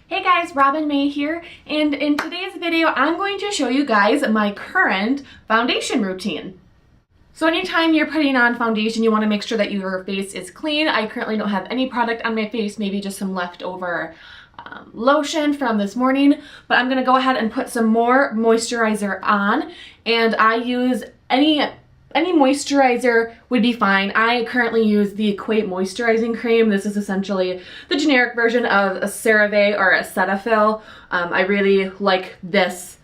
Hey guys, Robin May here, and in today's video I'm going to show you guys my current foundation routine. So anytime you're putting on foundation, you want to make sure that your face is clean. I currently don't have any product on my face, maybe just some leftover lotion from this morning, but I'm going to go ahead and put some more moisturizer on, and I use any moisturizer would be fine. I currently use the Equate moisturizing cream. This is essentially the generic version of a CeraVe or a Cetaphil. I really like this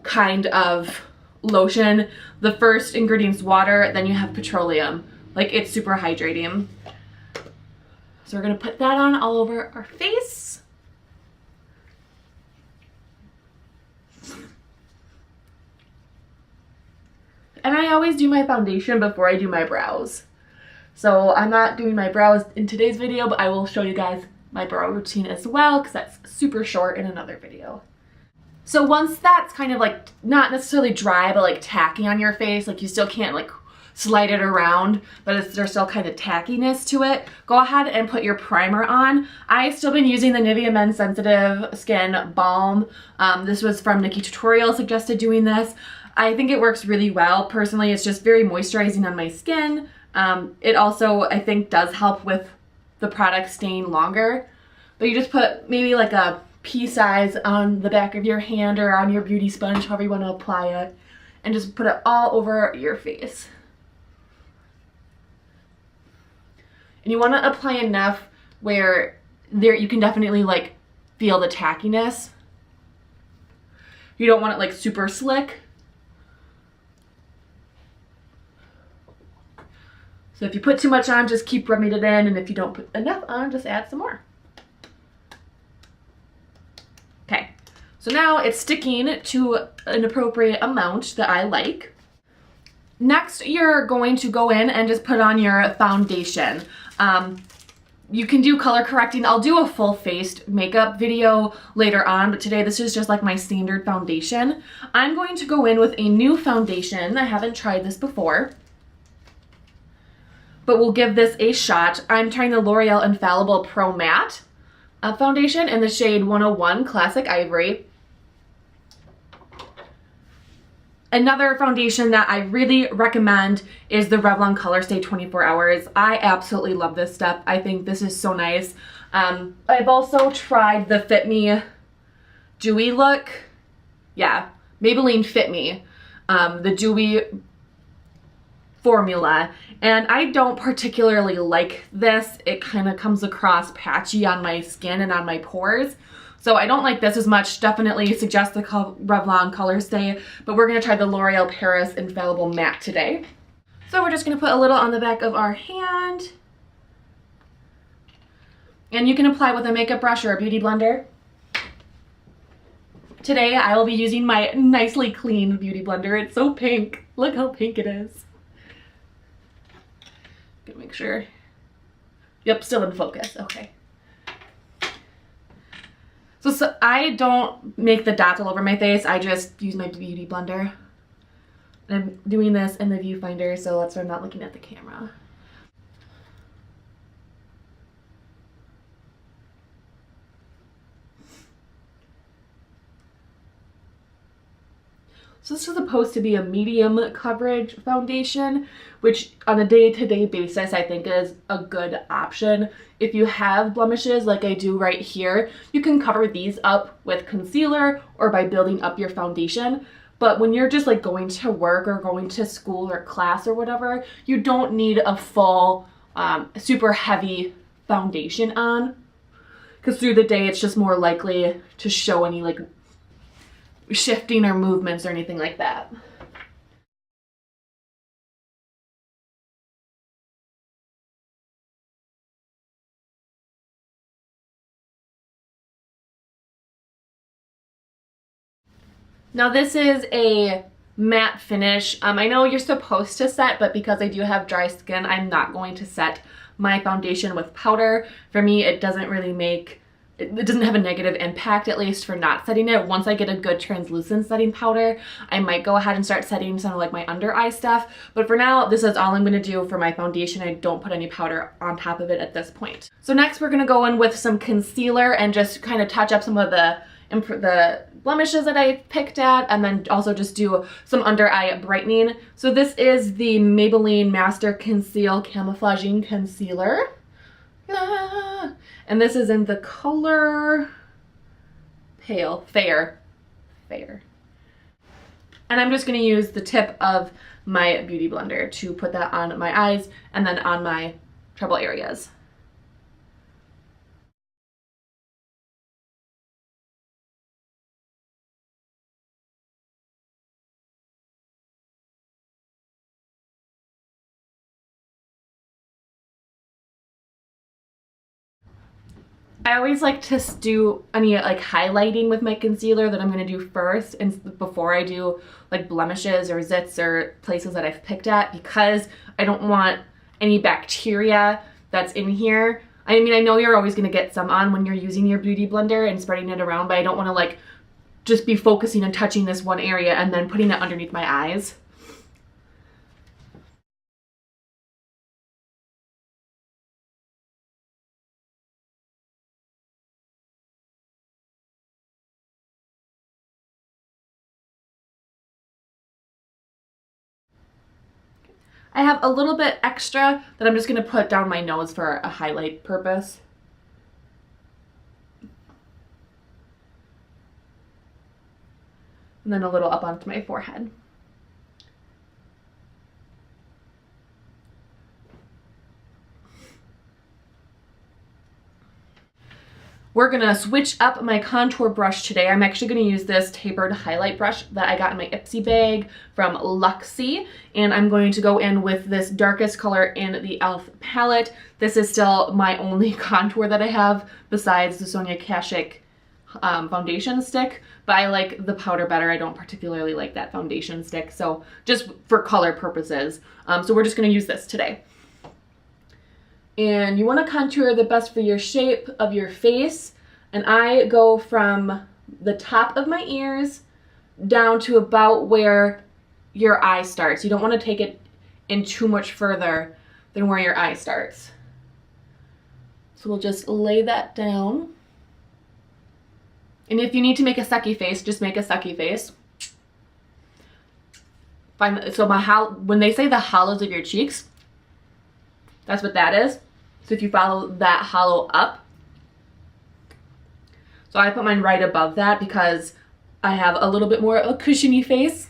kind of lotion. The first ingredient's water, then you have petroleum. Like, it's super hydrating. So we're gonna put that on all over our face. And I always do my foundation before I do my brows. So I'm not doing my brows in today's video, but I will show you guys my brow routine as well, because that's super short in another video. So once that's kind of like, not necessarily dry, but like tacky on your face, like you still can't like slide it around, but there's still kind of tackiness to it, go ahead and put your primer on. I've still been using the Nivea Men Sensitive Skin Balm. This was from Nikki Tutorial, suggested doing this. I think it works really well. Personally, it's just very moisturizing on my skin. It also, I think, does help with the product staying longer. But you just put maybe like a pea size on the back of your hand or on your beauty sponge, however you want to apply it, and just put it all over your face. And you want to apply enough where you can definitely like feel the tackiness. You don't want it like super slick. So if you put too much on, just keep rubbing it in, and if you don't put enough on, just add some more. Okay, so now it's sticking to an appropriate amount that I like. Next, you're going to go in and just put on your foundation. You can do color correcting. I'll do a full-faced makeup video later on, but today this is just like my standard foundation. I'm going to go in with a new foundation. I haven't tried this before, but we'll give this a shot. I'm trying the L'Oreal Infallible Pro Matte foundation in the shade 101 Classic Ivory. Another foundation that I really recommend is the Revlon Color Stay 24 Hours. I absolutely love this stuff. I think this is so nice. I've also tried the Fit Me Dewy look. Yeah, Maybelline Fit Me, the Dewy formula, and I don't particularly like this. It kind of comes across patchy on my skin and on my pores, so I don't like this as much. Definitely suggest the Revlon Color Stay, but we're going to try the L'Oreal Paris Infallible Matte today. So we're just going to put a little on the back of our hand, and you can apply with a makeup brush or a beauty blender. Today I will be using my nicely clean beauty blender. It's so pink. Look how pink it is. Gonna make sure. Yep, still in focus. Okay. So I don't make the dots all over my face. I just use my beauty blender. And I'm doing this in the viewfinder, so that's why I'm not looking at the camera. So this is supposed to be a medium coverage foundation, which on a day-to-day basis I think is a good option. If you have blemishes like I do right here, you can cover these up with concealer or by building up your foundation. But when you're just like going to work or going to school or class or whatever, you don't need a full super heavy foundation on, because through the day it's just more likely to show any like shifting or movements or anything like that. Now this is a matte finish. I know you're supposed to set, but because I do have dry skin, I'm not going to set my foundation with powder. For me, it doesn't really make it doesn't have a negative impact, at least for not setting it. Once I get a good translucent setting powder, I might go ahead and start setting some of like my under eye stuff. But for now, this is all I'm gonna do for my foundation. I don't put any powder on top of it at this point. So next we're gonna go in with some concealer and just kind of touch up some of the blemishes that I picked at, and then also just do some under eye brightening. So this is the Maybelline Master Conceal Camouflaging Concealer. And this is in the color Fair. And I'm just going to use the tip of my Beauty Blender to put that on my eyes and then on my trouble areas. I always like to do any like highlighting with my concealer that I'm going to do first and before I do like blemishes or zits or places that I've picked at, because I don't want any bacteria that's in here. I mean, I know you're always going to get some on when you're using your Beauty Blender and spreading it around, but I don't want to like just be focusing and touching this one area and then putting it underneath my eyes. I have a little bit extra that I'm just going to put down my nose for a highlight purpose. And then a little up onto my forehead. We're gonna switch up my contour brush today. I'm actually gonna use this tapered highlight brush that I got in my Ipsy bag from Luxie, and I'm going to go in with this darkest color in the e.l.f. palette. This is still my only contour that I have besides the Sonia Kashuk foundation stick, but I like the powder better. I don't particularly like that foundation stick, so just for color purposes. So we're just gonna use this today. And you want to contour the best for your shape of your face. And I go from the top of my ears down to about where your eye starts. You don't want to take it in too much further than where your eye starts. So we'll just lay that down. And if you need to make a sucky face, just make a sucky face. When they say the hollows of your cheeks, that's what that is. So if you follow that hollow up, so I put mine right above that because I have a little bit more of a cushiony face,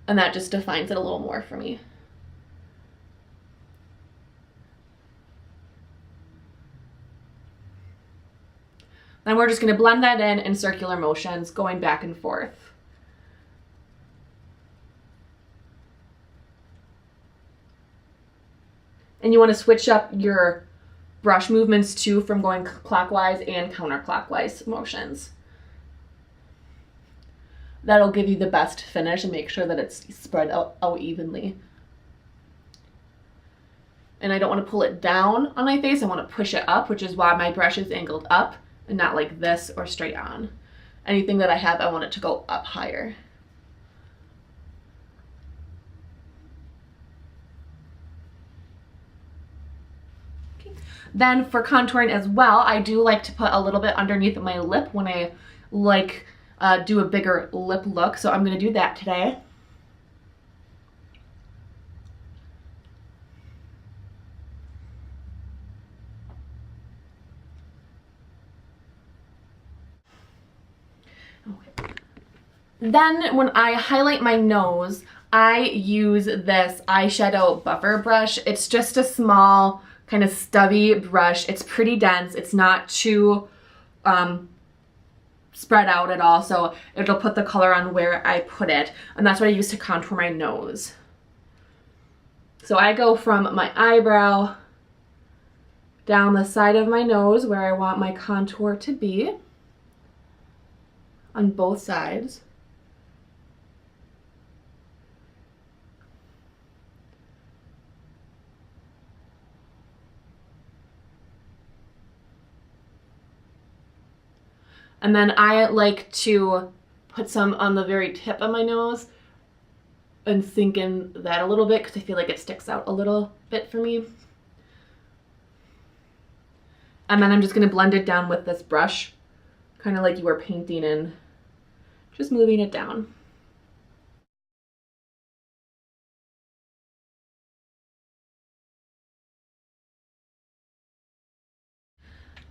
and that just defines it a little more for me. Then we're just going to blend that in circular motions, going back and forth. And you want to switch up your brush movements too, from going clockwise and counterclockwise motions. That'll give you the best finish and make sure that it's spread out evenly. And I don't want to pull it down on my face, I want to push it up, which is why my brush is angled up and not like this or straight on. Anything that I have, I want it to go up higher. Then for contouring as well, I do like to put a little bit underneath my lip when I like do a bigger lip look. So I'm going to do that today. Okay. Then when I highlight my nose, I use this eyeshadow buffer brush. It's just a small kind of stubby brush. It's pretty dense. It's not too spread out at all, so it'll put the color on where I put it, and that's what I use to contour my nose. So I go from my eyebrow down the side of my nose where I want my contour to be on both sides. And then I like to put some on the very tip of my nose and sink in that a little bit because I feel like it sticks out a little bit for me. And then I'm just going to blend it down with this brush, kind of like you were painting in, just moving it down.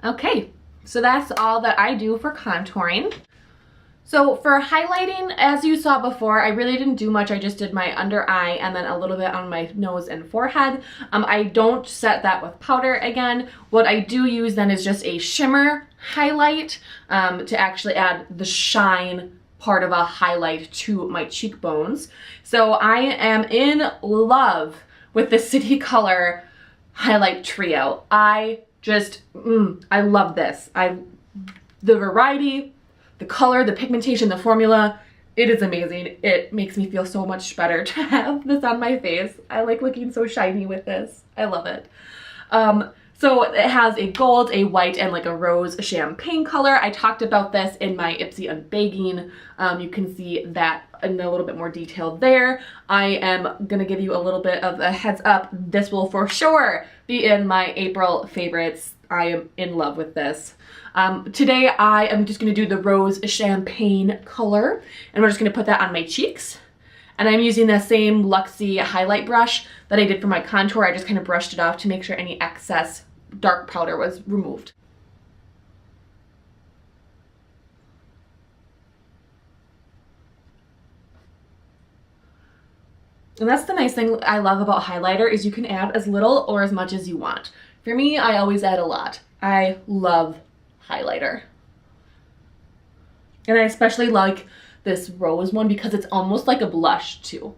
Okay, so that's all that I do for contouring. So for highlighting, as you saw before, I really didn't do much. I just did my under eye and then a little bit on my nose and forehead. I don't set that with powder again. What I do use then is just a shimmer highlight to actually add the shine part of a highlight to my cheekbones. So I am in love with the City Color highlight trio. I love this. The variety, the color, the pigmentation, the formula, it is amazing. It makes me feel so much better to have this on my face. I like looking so shiny with this. I love it. So it has a gold, a white, and like a rose champagne color. I talked about this in my Ipsy Unbagging. You can see that in a little bit more detail there. I am gonna give you a little bit of a heads up. This will for sure be in my April favorites. I am in love with this. Today I am just gonna do the rose champagne color, and we're just gonna put that on my cheeks. And I'm using the same Luxie highlight brush that I did for my contour. I just kind of brushed it off to make sure any excess dark powder was removed. And that's the nice thing I love about highlighter is you can add as little or as much as you want. For me, I always add a lot. I love highlighter. And I especially like this rose one because it's almost like a blush too.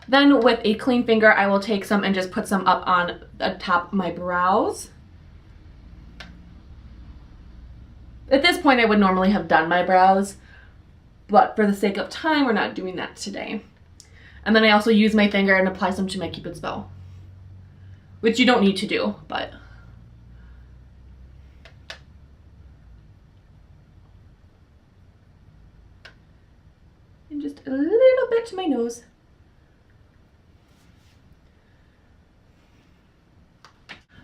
Then with a clean finger, I will take some and just put some up on the top of my brows. At this point, I would normally have done my brows, but for the sake of time, we're not doing that today. And then I also use my finger and apply some to my Cupid's bow, which you don't need to do, but. And just a little bit to my nose.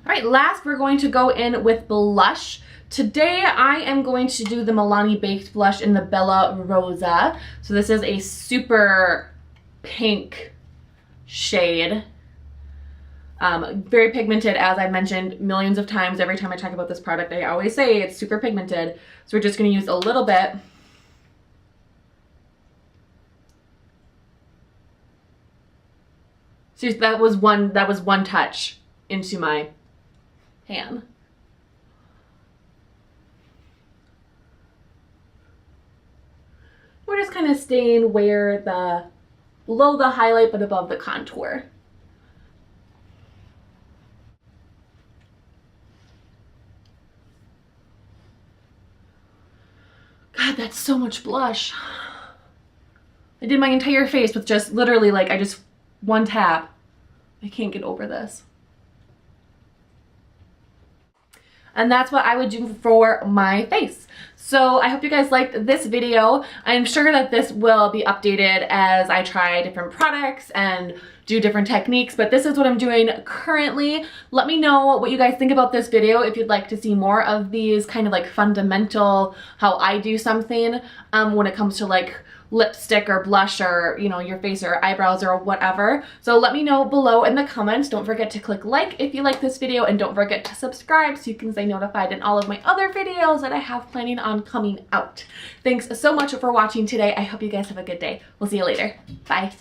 All right, last we're going to go in with blush. Today I am going to do the Milani Baked Blush in the Bella Rosa. So this is a super pink shade. Very pigmented, as I mentioned millions of times. Every time I talk about this product, I always say it's super pigmented. So we're just gonna use a little bit. So that was one touch into my hand. We're just kind of staying below the highlight but above the contour. God, that's so much blush. I did my entire face with just literally like one tap. I can't get over this. And that's what I would do for my face. So I hope you guys liked this video. I'm sure that this will be updated as I try different products and do different techniques, but this is what I'm doing currently. Let me know what you guys think about this video, if you'd like to see more of these kind of like fundamental, how I do something when it comes to like lipstick or blush or, you know, your face or eyebrows or whatever. So let me know below in the comments. Don't forget to click like if you like this video, and don't forget to subscribe so you can stay notified in all of my other videos that I have planning on coming out. Thanks so much for watching today. I hope you guys have a good day. We'll see you later. Bye.